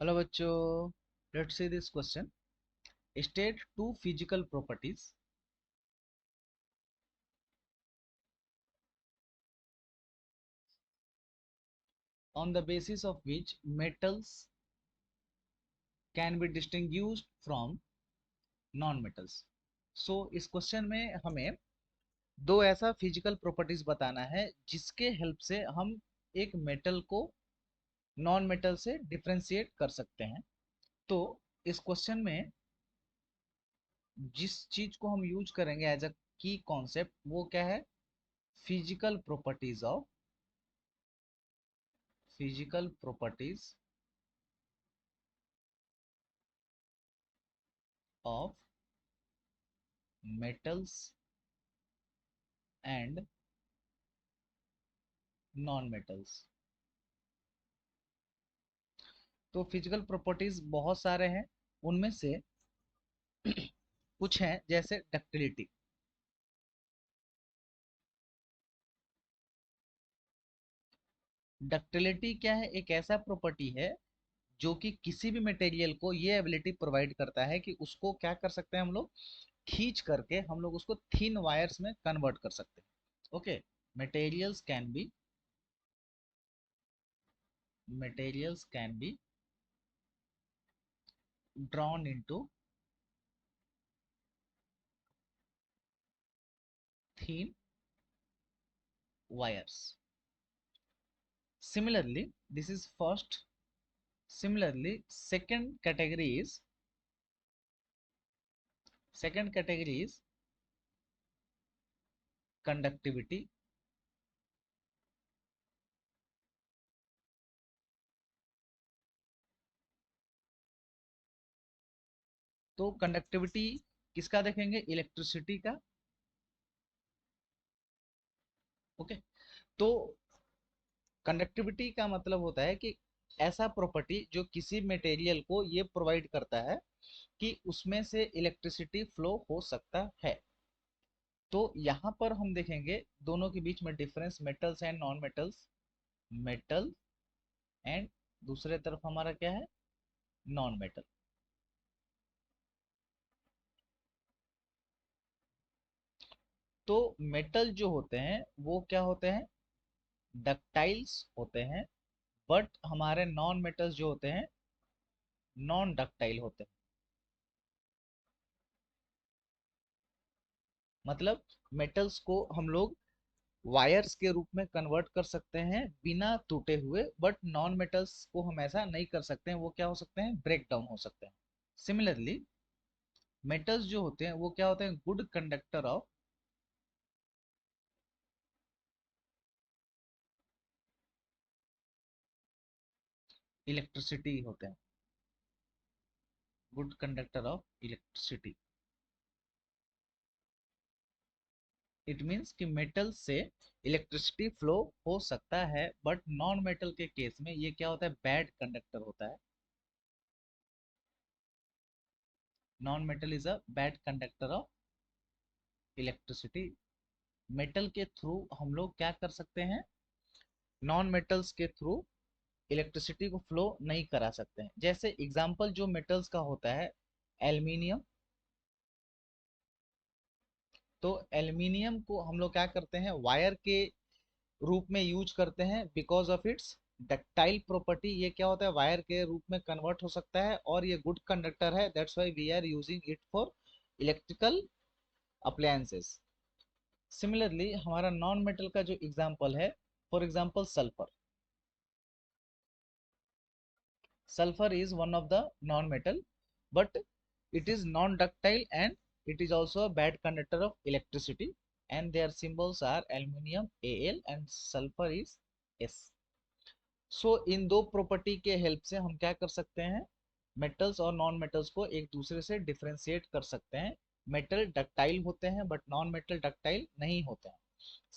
Hello बच्चों, let's see this question. State two physical properties on the basis of which metals can be distinguished from non metals. So इस question में हमें दो ऐसा physical properties बताना है जिसके हेल्प से हम एक मेटल को नॉन मेटल से डिफरेंशिएट कर सकते हैं. तो इस क्वेश्चन में जिस चीज को हम यूज करेंगे एज अ की कॉन्सेप्ट वो क्या है? Physical properties of physical properties of metals and non metals. तो फिजिकल प्रॉपर्टीज बहुत सारे हैं, उनमें से कुछ हैं जैसे डक्टिलिटी. डक्टिलिटी क्या है? एक ऐसा प्रॉपर्टी है जो कि किसी भी मटेरियल को ये एबिलिटी प्रोवाइड करता है कि उसको क्या कर सकते हैं हम लोग, खींच करके हम लोग उसको थिन वायर्स में कन्वर्ट कर सकते हैं. Okay, materials can be materials can be drawn into thin wires. Similarly, this is first. Similarly, second category is conductivity. तो कंडक्टिविटी किसका देखेंगे? इलेक्ट्रिसिटी का. ओके, तो कंडक्टिविटी का मतलब होता है कि ऐसा प्रॉपर्टी जो किसी मटेरियल को ये प्रोवाइड करता है कि उसमें से इलेक्ट्रिसिटी फ्लो हो सकता है. तो यहाँ पर हम देखेंगे दोनों के बीच में difference, metals and non metals. Metal and दूसरे तरफ हमारा क्या है? Non metal. तो मेटल जो होते हैं वो क्या होते हैं? डक्टाइल्स होते हैं. बट हमारे नॉन मेटल्स जो होते हैं नॉन डक्टाइल होते हैं. मतलब मेटल्स को हम लोग वायर्स के रूप में कन्वर्ट कर सकते हैं बिना टूटे हुए, बट नॉन मेटल्स को हम ऐसा नहीं कर सकते हैं. वो क्या हो सकते हैं? ब्रेक डाउन हो सकते हैं. सिमिलरली, मेटल्स जो होते हैं वो क्या होते हैं? गुड कंडक्टर ऑफ इलेक्ट्रिसिटी होते हैं. Good conductor of electricity. It means कि मेटल से इलेक्ट्रिसिटी फ्लो हो सकता है, बट नॉन मेटल के केस में ये क्या होता है? बैड कंडक्टर होता है. Non metal is a bad conductor of electricity. Metal के थ्रू हम लोग क्या कर सकते हैं? नॉन मेटल्स के थ्रू इलेक्ट्रिसिटी को फ्लो नहीं करा सकते हैं. जैसे एग्जांपल जो मेटल्स का होता है, एल्यूमिनियम. तो एल्यूमिनियम को हम लोग क्या करते हैं? वायर के रूप में यूज करते हैं because of its ductile property. ये क्या होता है? वायर के रूप में कन्वर्ट हो सकता है और ये गुड कंडक्टर है. That's why we are using it for electrical appliances. Similarly, हमारा नॉन मेटल का जो एग्जांपल है, for example sulphur. Sulfur is one of the non-metal, but it is non-ductile and it is also a bad conductor of electricity. And their symbols are aluminium Al and sulfur is S. So इन दो property के help से हम क्या कर सकते हैं? Metals और non metals को एक दूसरे से डिफरेंशिएट कर सकते हैं. मेटल डक्टाइल होते हैं बट नॉन मेटल डक्टाइल नहीं होते हैं.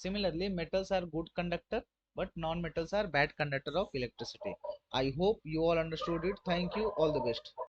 Similarly, metals are good conductor, but non-metals are bad conductor of electricity. I hope you all understood it. Thank you. All the best.